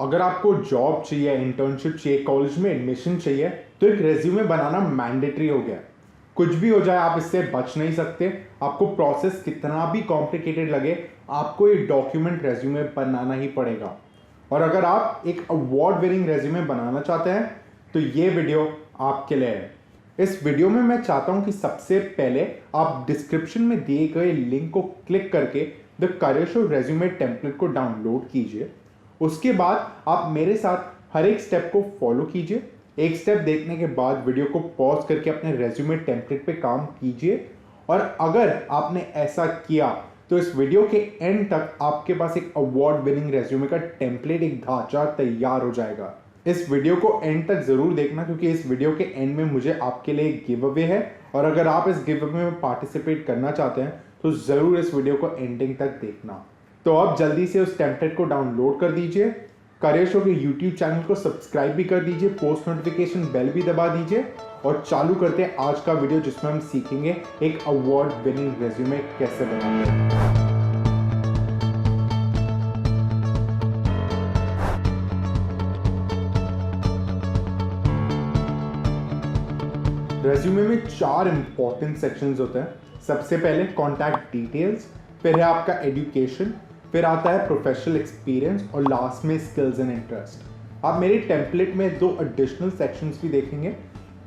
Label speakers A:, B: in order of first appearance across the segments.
A: अगर आपको जॉब चाहिए, इंटर्नशिप चाहिए, कॉलेज में एडमिशन चाहिए, तो एक रेज्यूमे बनाना मैंडेटरी हो गया। कुछ भी हो जाए आप इससे बच नहीं सकते। आपको प्रोसेस कितना भी कॉम्प्लिकेटेड लगे, आपको एक डॉक्यूमेंट रेज्यूमे बनाना ही पड़ेगा। और अगर आप एक अवार्ड विनिंग रेज्यूमे बनाना चाहते हैं तो ये वीडियो आपके लिए है। इस वीडियो में मैं चाहता हूं कि सबसे पहले आप डिस्क्रिप्शन में दिए गए लिंक को क्लिक करके the career show resume template को डाउनलोड कीजिए। उसके बाद आप मेरे साथ हर एक स्टेप को फॉलो कीजिए। एक स्टेप देखने के बाद वीडियो को पॉज करके अपने रेज्यूमे टेम्पलेट पे काम कीजिए। और अगर आपने ऐसा किया तो इस वीडियो के एंड तक आपके पास एक अवार्ड विनिंग रेज्यूमे का टेम्पलेट, एक ढांचा तैयार हो जाएगा। इस वीडियो को एंड तक जरूर देखना, क्योंकि इस वीडियो के एंड में मुझे आपके लिए एक गिव अवे है। और अगर आप इस गिव अवे में पार्टिसिपेट करना चाहते हैं तो जरूर इस वीडियो को एंडिंग तक देखना। तो आप जल्दी से उस टेम्पलेट को डाउनलोड कर दीजिए, करियर शो के यूट्यूब चैनल को सब्सक्राइब भी कर दीजिए, पोस्ट नोटिफिकेशन बेल भी दबा दीजिए और चालू करते हैं आज का वीडियो, जिसमें हम सीखेंगे एक अवार्ड विनिंग रेज्यूमे कैसे बनाते हैं। रेज्यूमे में 4 इंपॉर्टेंट सेक्शंस होते हैं। सबसे पहले कॉन्टैक्ट डिटेल्स, फिर है आपका एजुकेशन, फिर आता है प्रोफेशनल एक्सपीरियंस और लास्ट में स्किल्स एंड इंटरेस्ट। आप मेरे टेम्पलेट में 2 एडिशनल सेक्शंस भी देखेंगे।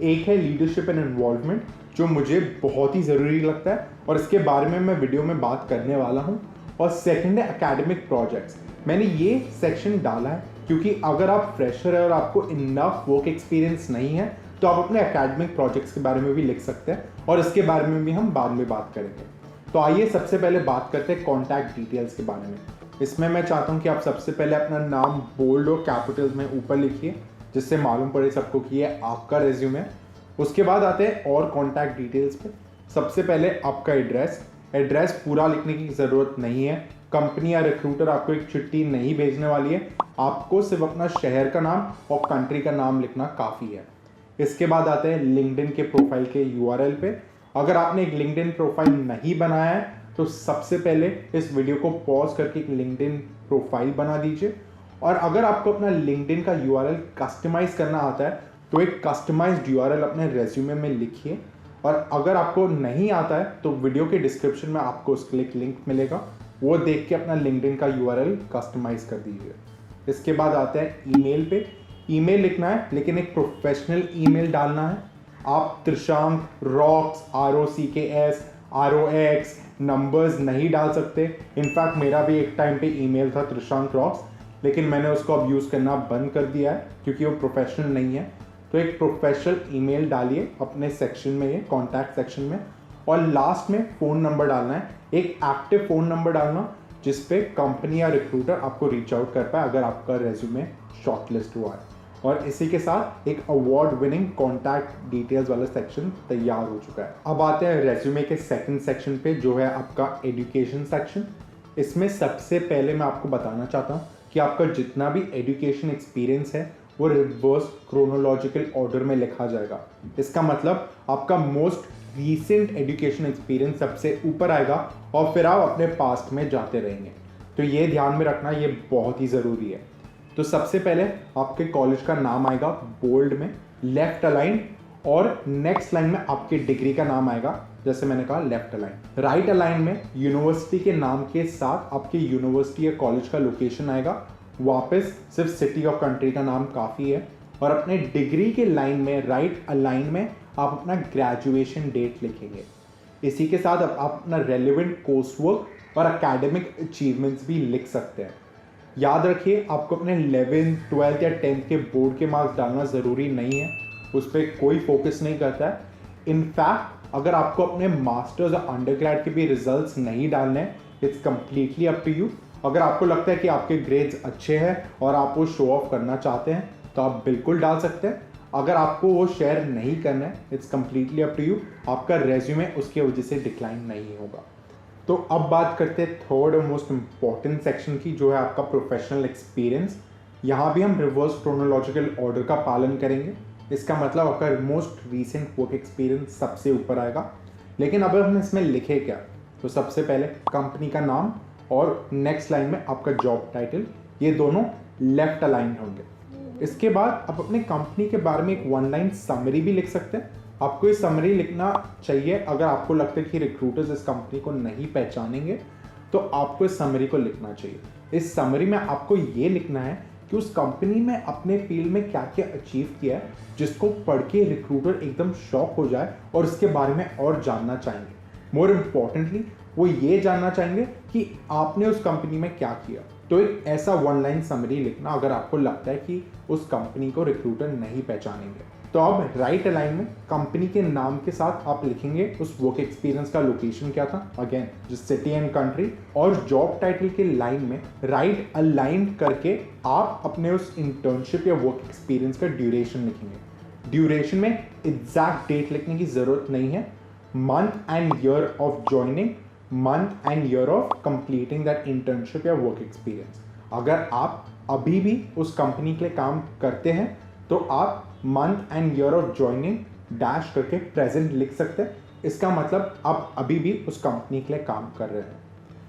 A: एक है लीडरशिप एंड इन्वॉल्वमेंट, जो मुझे बहुत ही ज़रूरी लगता है और इसके बारे में मैं वीडियो में बात करने वाला हूँ। और सेकंड है एकेडमिक प्रोजेक्ट्स। मैंने ये सेक्शन डाला है क्योंकि अगर आप फ्रेशर है और आपको इनफ वर्क एक्सपीरियंस नहीं है तो आप अपने एकेडमिक प्रोजेक्ट्स के बारे में भी लिख सकते हैं और इसके बारे में भी हम बाद में बात करेंगे। तो आइए सबसे पहले बात करते हैं कॉन्टैक्ट डिटेल्स के बारे में। इसमें मैं चाहता हूं कि आप सबसे पहले अपना नाम बोल्ड और कैपिटल्स में ऊपर लिखिए, जिससे मालूम पड़े सबको कि ये आपका रेज्यूमे है। उसके बाद आते हैं और कॉन्टैक्ट डिटेल्स पे। सबसे पहले आपका एड्रेस पूरा लिखने की ज़रूरत नहीं है। कंपनी या रिक्रूटर आपको एक चिट्ठी नहीं भेजने वाली है। आपको सिर्फ अपना शहर का नाम और कंट्री का नाम लिखना काफ़ी है। इसके बाद आते हैं लिंक्डइन के प्रोफाइल के यूआरएल पे। अगर आपने एक लिंक्डइन प्रोफाइल नहीं बनाया है तो सबसे पहले इस वीडियो को पॉज करके एक लिंक्डइन प्रोफाइल बना दीजिए। और अगर आपको अपना लिंक्डइन का यूआरएल कस्टमाइज करना आता है तो एक कस्टमाइज्ड यूआरएल अपने रेज्यूमे में लिखिए। और अगर आपको नहीं आता है तो वीडियो के डिस्क्रिप्शन में आपको उसके लिए एक लिंक मिलेगा, वो देख के अपना लिंक्डइन का यूआरएल कस्टमाइज कर दीजिए। इसके बाद आते हैं ईमेल पे। ईमेल लिखना है लेकिन एक प्रोफेशनल ईमेल डालना है। आप त्रिशांक रॉक्स ROCKS ROX नंबर्स नहीं डाल सकते। इनफैक्ट मेरा भी एक टाइम पे ईमेल था त्रिशांक रॉक्स, लेकिन मैंने उसको अब यूज़ करना बंद कर दिया है क्योंकि वो प्रोफेशनल नहीं है। तो एक प्रोफेशनल ईमेल डालिए अपने सेक्शन में, ये कॉन्टैक्ट सेक्शन में। और लास्ट में फ़ोन नंबर डालना है, एक एक्टिव फ़ोन नंबर डालना जिसपे कंपनी या रिक्रूटर आपको रीच आउट कर पाए अगर आपका रेज्यूमे शॉर्टलिस्ट हुआ है। और इसी के साथ एक अवार्ड विनिंग कॉन्टैक्ट डिटेल्स वाला सेक्शन तैयार हो चुका है। अब आते हैं रेज्यूमे के सेकंड सेक्शन पे, जो है आपका एजुकेशन सेक्शन। इसमें सबसे पहले मैं आपको बताना चाहता हूँ कि आपका जितना भी एजुकेशन एक्सपीरियंस है वो रिवर्स क्रोनोलॉजिकल ऑर्डर में लिखा जाएगा। इसका मतलब आपका मोस्ट रीसेंट एजुकेशन एक्सपीरियंस सबसे ऊपर आएगा और फिर आप अपने पास्ट में जाते रहेंगे। तो ये ध्यान में रखना, ये बहुत ही ज़रूरी है। तो सबसे पहले आपके कॉलेज का नाम आएगा बोल्ड में, लेफ्ट अलाइन, और नेक्स्ट लाइन में आपकी डिग्री का नाम आएगा, जैसे मैंने कहा लेफ्ट अलाइन। राइट अलाइन में यूनिवर्सिटी के नाम के साथ आपकी यूनिवर्सिटी या कॉलेज का लोकेशन आएगा। वापस सिर्फ सिटी और कंट्री का नाम काफ़ी है। और अपने डिग्री के लाइन में राइट अलाइन में आप अपना ग्रेजुएशन डेट लिखेंगे। इसी के साथ आप अपना रेलिवेंट कोर्स वर्क और एकेडमिक अचीवमेंट्स भी लिख सकते हैं। याद रखिए, आपको अपने 11th 12th या 10th के बोर्ड के मार्क्स डालना ज़रूरी नहीं है, उस पर कोई फोकस नहीं करता है। इनफैक्ट अगर आपको अपने मास्टर्स और अंडरग्रेड के भी रिजल्ट्स नहीं डालने हैं, it's completely up to you. अगर आपको लगता है कि आपके ग्रेड्स अच्छे हैं और आप वो शो ऑफ करना चाहते हैं तो आप बिल्कुल डाल सकते हैं। अगर आपको वो शेयर नहीं करना है, it's completely up to you. आपका रेज्यूमे उसकी वजह से डिक्लाइन नहीं होगा। तो अब बात करते हैं थर्ड और मोस्ट इम्पॉर्टेंट सेक्शन की, जो है आपका प्रोफेशनल एक्सपीरियंस। यहाँ भी हम रिवर्स क्रोनोलॉजिकल ऑर्डर का पालन करेंगे। इसका मतलब आपका मोस्ट रीसेंट वर्क एक्सपीरियंस सबसे ऊपर आएगा। लेकिन अब हम इसमें लिखे क्या, तो सबसे पहले कंपनी का नाम और नेक्स्ट लाइन में आपका जॉब टाइटल, ये दोनों लेफ्ट अलाइन होंगे। इसके बाद आप अपने कंपनी के बारे में एक 1 लाइन समरी भी लिख सकते हैं। आपको ये समरी लिखना चाहिए अगर आपको लगता है कि रिक्रूटर्स इस कंपनी को नहीं पहचानेंगे, तो आपको इस समरी को लिखना चाहिए। इस समरी में आपको ये लिखना है कि उस कंपनी में अपने फील्ड में क्या क्या अचीव किया है, जिसको पढ़ के रिक्रूटर एकदम शॉक हो जाए और इसके बारे में और जानना चाहेंगे। मोर इम्पॉर्टेंटली वो ये जानना चाहेंगे कि आपने उस कंपनी में क्या किया। तो एक ऐसा 1 लाइन समरी लिखना अगर आपको लगता है कि उस कंपनी को रिक्रूटर नहीं पहचानेंगे। तो अब राइट अलाइन में कंपनी के नाम के साथ आप लिखेंगे उस वर्क एक्सपीरियंस का लोकेशन क्या था, अगेन जिस सिटी एंड कंट्री, और जॉब टाइटल के लाइन में राइट अलाइन करके आप अपने उस इंटर्नशिप या वर्क एक्सपीरियंस का ड्यूरेशन लिखेंगे। ड्यूरेशन में एग्जैक्ट डेट लिखने की जरूरत नहीं है, month and year of joining, month and year of completing that internship या वर्क एक्सपीरियंस। अगर आप अभी भी उस कंपनी के लिए काम करते हैं तो आप month and year of joining dash करके प्रेजेंट लिख सकते हैं। इसका मतलब आप अभी भी उस कंपनी के लिए काम कर रहे हैं।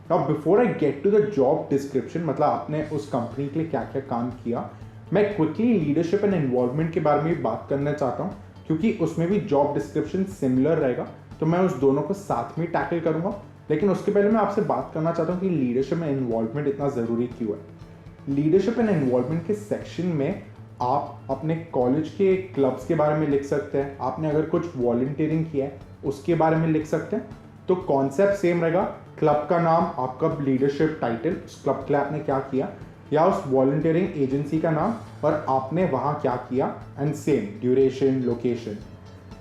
A: Now before I get to the job description, मतलब आपने उस कंपनी के लिए क्या क्या काम किया, मैं क्विकली लीडरशिप एंड इन्वॉल्वमेंट के बारे में भी बात करना चाहता हूँ, क्योंकि उसमें भी जॉब डिस्क्रिप्शन सिमिलर रहेगा, तो मैं उस दोनों को साथ में टैकल करूँगा। लेकिन उसके पहले मैं आपसे बात करना चाहता हूँ कि लीडरशिप एंड इन्वॉल्वमेंट इतना ज़रूरी क्यों है। लीडरशिप एंड इन्वॉल्वमेंट के सेक्शन में आप अपने कॉलेज के क्लब्स के बारे में लिख सकते हैं, आपने अगर कुछ वॉलंटियरिंग किया है उसके बारे में लिख सकते हैं। तो कॉन्सेप्ट सेम रहेगा, क्लब का नाम, आपका लीडरशिप टाइटल, उस क्लब के लिए आपने क्या किया, या उस वॉलंटियरिंग एजेंसी का नाम और आपने वहाँ क्या किया, एंड सेम ड्यूरेशन, लोकेशन।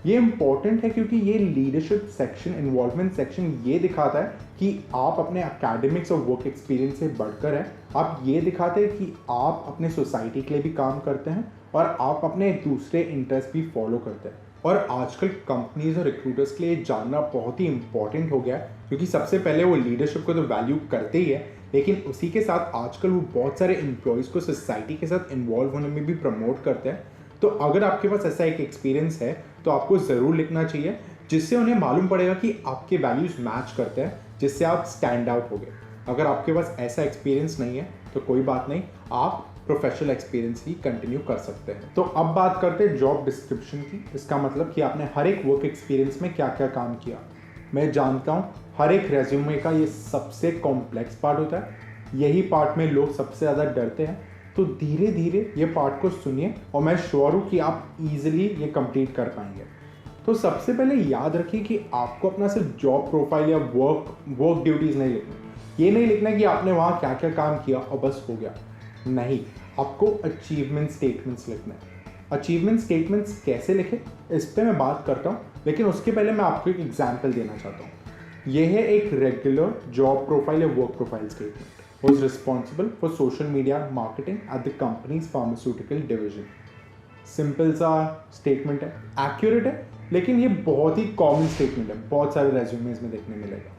A: ये इंपॉर्टेंट है क्योंकि ये लीडरशिप सेक्शन, इन्वॉल्वमेंट सेक्शन ये दिखाता है कि आप अपने एकेडमिक्स और वर्क एक्सपीरियंस से बढ़कर हैं। आप ये दिखाते हैं कि आप अपने सोसाइटी के लिए भी काम करते हैं और आप अपने दूसरे इंटरेस्ट भी फॉलो करते हैं। और आजकल कंपनीज और रिक्रूटर्स के लिए जानना बहुत ही इंपॉर्टेंट हो गया है, क्योंकि सबसे पहले वो लीडरशिप को तो वैल्यू करते ही है, लेकिन उसी के साथ आजकल वो बहुत सारे एम्प्लॉयज़ को सोसाइटी के साथ इन्वॉल्व होने में भी प्रमोट करते हैं। तो अगर आपके पास ऐसा एक एक्सपीरियंस है तो आपको ज़रूर लिखना चाहिए, जिससे उन्हें मालूम पड़ेगा कि आपके वैल्यूज़ मैच करते हैं, जिससे आप स्टैंड आउट हो गए। अगर आपके पास ऐसा एक्सपीरियंस नहीं है तो कोई बात नहीं, आप प्रोफेशनल एक्सपीरियंस ही कंटिन्यू कर सकते हैं। तो अब बात करते हैं जॉब डिस्क्रिप्शन की। इसका मतलब कि आपने हर एक वर्क एक्सपीरियंस में क्या क्या काम किया। मैं जानता हूँ हर एक रेज्यूमे का ये सबसे कॉम्प्लेक्स पार्ट होता है, यही पार्ट में लोग सबसे ज़्यादा डरते हैं। तो धीरे धीरे ये पार्ट को सुनिए और मैं श्योर हूँ कि आप इजीली ये कंप्लीट कर पाएंगे। तो सबसे पहले याद रखिए कि आपको अपना सिर्फ जॉब प्रोफाइल या वर्क ड्यूटीज़ नहीं लिखना। ये नहीं लिखना कि आपने वहाँ क्या क्या काम किया और बस हो गया, नहीं, आपको अचीवमेंट स्टेटमेंट्स लिखना है। अचीवमेंट स्टेटमेंट्स कैसे लिखें इस पर मैं बात करता हूँ, लेकिन उसके पहले मैं आपको एक एग्जाम्पल देना चाहता हूँ। यह है एक रेगुलर जॉब प्रोफाइल या work profile statement. Was responsible for social media marketing at the company's pharmaceutical division. Simple सा स्टेटमेंट है, एक्यूरेट है, लेकिन ये बहुत ही कॉमन स्टेटमेंट है, बहुत सारे रेज्यूमेज में देखने मिलेगा।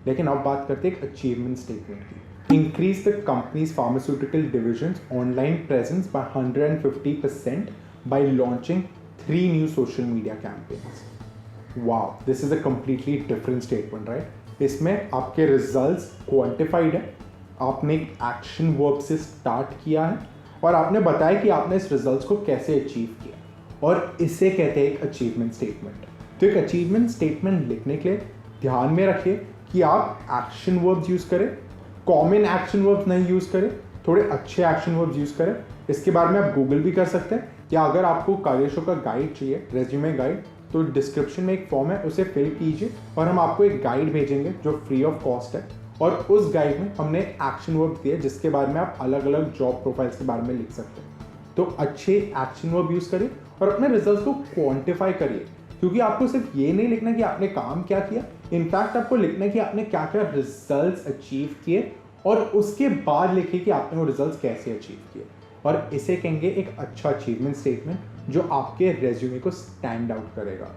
A: लेकिन अब बात करते हैं एक अचीवमेंट स्टेटमेंट की। Increase the company's pharmaceutical division online presence by 150% by launching 3 new social media campaigns. Wow, this is a completely different statement, right. इसमें आपके रिजल्ट्स क्वांटिफाइड है, आपने एक एक्शन वर्ब से स्टार्ट किया है और आपने बताया कि आपने इस रिजल्ट्स को कैसे अचीव किया, और इसे कहते हैं एक अचीवमेंट स्टेटमेंट। तो एक अचीवमेंट स्टेटमेंट लिखने के लिए ध्यान में रखिए कि आप एक्शन वर्ब्स यूज़ करें, कॉमन एक्शन वर्ब्स नहीं यूज़ करें, थोड़े अच्छे एक्शन वर्ब्स यूज़ करें। इसके बारे में आप गूगल भी कर सकते हैं, या अगर आपको करियर शो का गाइड चाहिए, रेज्यूमे गाइड, तो डिस्क्रिप्शन में एक फॉर्म है, उसे फिल कीजिए और हम आपको एक गाइड भेजेंगे जो फ्री ऑफ कॉस्ट है। और उस गाइड में हमने एक्शन वर्ब दिए जिसके बारे में आप अलग अलग जॉब प्रोफाइल्स के बारे में लिख सकते हैं। तो अच्छे एक्शन वर्ब यूज़ करिए और अपने रिजल्ट्स को क्वांटिफाई करिए, क्योंकि आपको सिर्फ ये नहीं लिखना कि आपने काम क्या किया, इनफैक्ट आपको लिखना है कि आपने क्या क्या रिजल्ट्स अचीव किए, और उसके बाद लिखिए कि आपने वो रिजल्ट्स कैसे अचीव किए। और इसे कहेंगे एक अच्छा अचीवमेंट स्टेटमेंट जो आपके रेज्यूमे को स्टैंड आउट करेगा।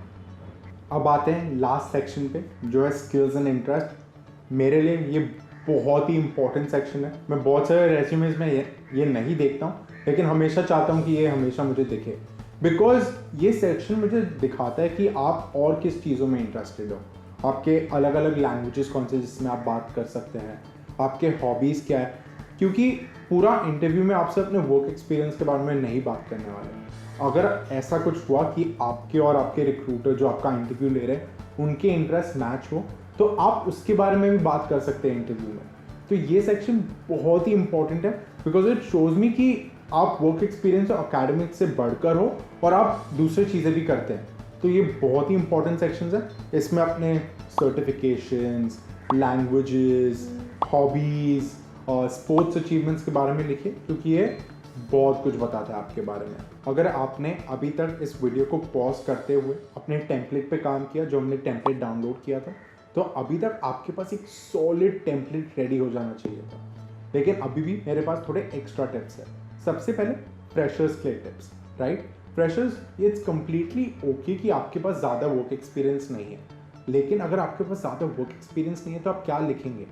A: अब आते हैं लास्ट सेक्शन पे, जो है स्किल्स एंड इंटरेस्ट। मेरे लिए ये बहुत ही इंपॉर्टेंट सेक्शन है। मैं बहुत सारे रेज्यूमेज में ये नहीं देखता हूँ, लेकिन हमेशा चाहता हूँ कि ये हमेशा मुझे दिखे, बिकॉज ये सेक्शन मुझे दिखाता है कि आप और किस चीज़ों में इंटरेस्टेड हो, आपके अलग अलग लैंग्वेजेस कौन से जिसमें आप बात कर सकते हैं, आपके हॉबीज़ क्या है, क्योंकि पूरा इंटरव्यू में आपसे अपने वर्क एक्सपीरियंस के बारे में नहीं बात करने वाले। अगर ऐसा कुछ हुआ कि आपके और आपके रिक्रूटर जो आपका इंटरव्यू ले रहे हैं उनके इंटरेस्ट मैच हो, तो आप उसके बारे में भी बात कर सकते हैं इंटरव्यू में। तो ये सेक्शन बहुत ही इंपॉर्टेंट है बिकॉज इट शोज मी कि आप वर्क एक्सपीरियंस और अकेडमिक से बढ़कर हो और आप दूसरी चीज़ें भी करते हैं। तो ये बहुत ही इंपॉर्टेंट सेक्शंस है। इसमें अपने सर्टिफिकेशंस, लैंग्वेजेस, हॉबीज़ और स्पोर्ट्स अचीवमेंट्स के बारे में लिखिए, क्योंकि ये बहुत कुछ बताता है आपके बारे में। अगर आपने अभी तक इस वीडियो को पॉज करते हुए अपने टेम्पलेट पे काम किया, जो हमने टेम्पलेट डाउनलोड किया था, तो अभी तक आपके पास एक सॉलिड टेम्पलेट रेडी हो जाना चाहिए था। लेकिन अभी भी मेरे पास थोड़े एक्स्ट्रा टिप्स है। सबसे पहले फ्रेशर्स के लिए tips, right. Freshers, it's completely okay कि आपके पास ज़्यादा वर्क एक्सपीरियंस नहीं है, लेकिन अगर आपके पास ज़्यादा वर्क एक्सपीरियंस नहीं है तो आप क्या लिखेंगे?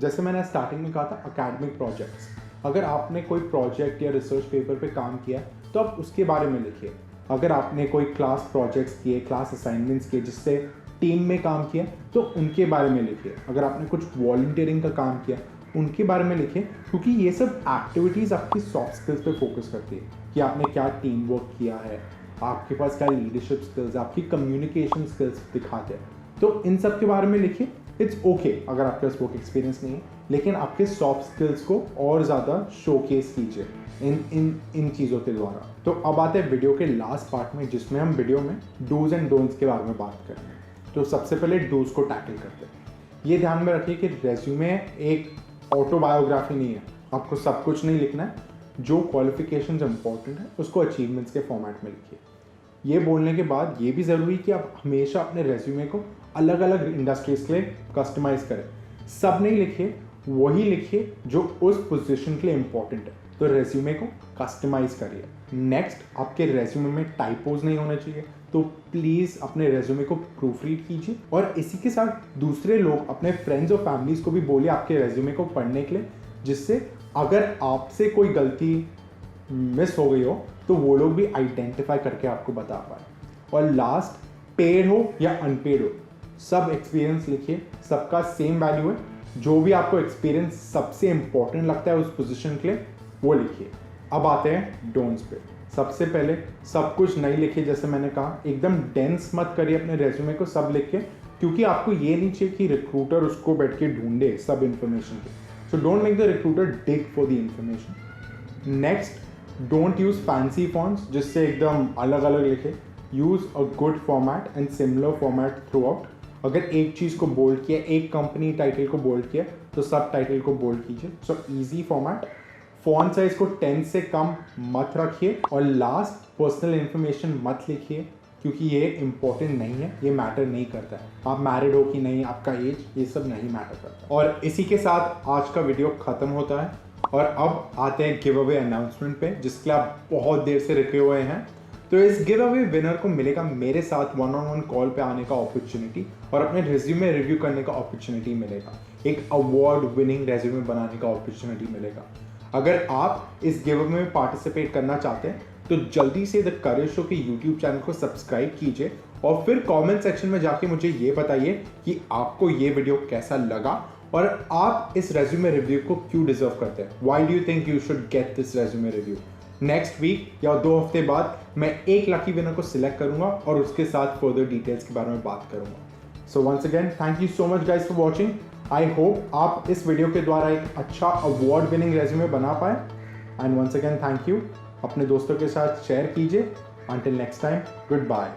A: जैसे मैंने स्टार्टिंग में कहा था, अकेडमिक प्रोजेक्ट्स। अगर आपने कोई प्रोजेक्ट या रिसर्च पेपर पे काम किया तो आप उसके बारे में लिखिए। अगर आपने कोई क्लास प्रोजेक्ट्स किए, क्लास असाइनमेंट्स किए जिससे टीम में काम किया, तो उनके बारे में लिखिए। अगर आपने कुछ वॉलंटियरिंग का काम किया, उनके बारे में लिखिए, क्योंकि ये सब एक्टिविटीज़ आपकी सॉफ्ट स्किल्स पे फोकस करती है कि आपने क्या टीम वर्क किया है, आपके पास क्या लीडरशिप स्किल्स, आपकी कम्युनिकेशन स्किल्स दिखाते हैं। तो इन सब के बारे में लिखिए। इट्स ओके अगर आपके पास वर्क एक्सपीरियंस नहीं है, लेकिन आपके सॉफ्ट स्किल्स को और ज़्यादा शोकेस कीजिए इन चीज़ों के द्वारा। तो अब आते हैं वीडियो के लास्ट पार्ट में, जिसमें हम वीडियो में डूज एंड डोंट्स के बारे में बात करेंगे। तो सबसे पहले डूज को टैकल करते हैं। ये ध्यान में रखिए कि रेज्यूमे एक ऑटोबायोग्राफी नहीं है। आपको सब कुछ नहीं लिखना है। जो क्वालिफिकेशंस इंपॉर्टेंट है उसको अचीवमेंट्स के फॉर्मेट में लिखिए। ये बोलने के बाद ये भी ज़रूरी कि आप हमेशा अपने रेज्यूमे को अलग अलग इंडस्ट्रीज के लिए कस्टमाइज़ करें। सब नहीं लिखिए, वही लिखिए जो उस पोजीशन के लिए इम्पोर्टेंट है। तो रेज्यूमे को कस्टमाइज़ करिए। नेक्स्ट, आपके रेज्यूमे में टाइपोज नहीं होने चाहिए, तो प्लीज़ अपने रेज्यूमे को प्रूफ रीड कीजिए। और इसी के साथ दूसरे लोग, अपने फ्रेंड्स और फैमिलीज़ को भी बोलिए आपके रेज्यूमे को पढ़ने के लिए, जिससे अगर आपसे कोई गलती मिस हो गई हो तो वो लोग भी आइडेंटिफाई करके आपको बता पाए। और लास्ट, पेड हो या अनपेड हो, सब एक्सपीरियंस लिखिए। सबका सेम वैल्यू है। जो भी आपको एक्सपीरियंस सबसे इंपॉर्टेंट लगता है उस पोजीशन के लिए, वो लिखिए। अब आते हैं डोंट्स पे। सबसे पहले सब कुछ नहीं लिखिए, जैसे मैंने कहा, एकदम डेंस मत करिए अपने रेज्यूमे को सब लिख के, क्योंकि आपको ये नहीं चाहिए कि रिक्रूटर उसको बैठ के ढूंढे सब इंफॉर्मेशन के। So don't make the recruiter dig for the information. Next, don't use fancy fonts जिससे एकदम अलग अलग लिखे। Use a good format and similar format through out. अगर एक चीज़ को बोल्ड किया, एक कंपनी टाइटल को बोल्ड किया, तो सब टाइटल को बोल्ड कीजिए। So easy format. Font size को 10 से कम मत रखिए। और लास्ट, पर्सनल इन्फॉर्मेशन मत लिखिए, क्योंकि ये इंपॉर्टेंट नहीं है, ये मैटर नहीं करता है। आप मैरिड हो कि नहीं, आपका एज, ये सब नहीं मैटर करता। और इसी के साथ आज का वीडियो ख़त्म होता है। और अब आते हैं गिव अवे अनाउंसमेंट पे, जिसके लिए आप बहुत देर से रुके हुए हैं। तो इस गिव अवे विनर को मिलेगा मेरे साथ 1-on-1 कॉल पे आने का अपॉर्चुनिटी, और अपने रिज्यूमे रिव्यू करने का अपॉर्चुनिटी मिलेगा। एक अवार्ड विनिंग रेज्यूमे बनाने का अपॉर्चुनिटी मिलेगा। अगर आप इस गिव अवे में पार्टिसिपेट करना चाहते हैं तो जल्दी से द करेज शो के यूट्यूब चैनल को सब्सक्राइब कीजिए, और फिर कमेंट सेक्शन में जाके मुझे ये बताइए कि आपको ये वीडियो कैसा लगा और आप इस रेज्यूमे रिव्यू को क्यों डिजर्व करते हैं। Why do you think you should get this resume review. Next week या 2 हफ्ते बाद मैं एक लकी विनर को सिलेक्ट करूंगा और उसके साथ फर्दर डिटेल्स के बारे में बात करूंगा। So once again, thank you so much guys for watching. I hope आप इस वीडियो के द्वारा एक अच्छा अवार्ड विनिंग रेज्यूमे बना पाए। And once again thank you. अपने दोस्तों के साथ शेयर कीजिए। Until next time, good bye.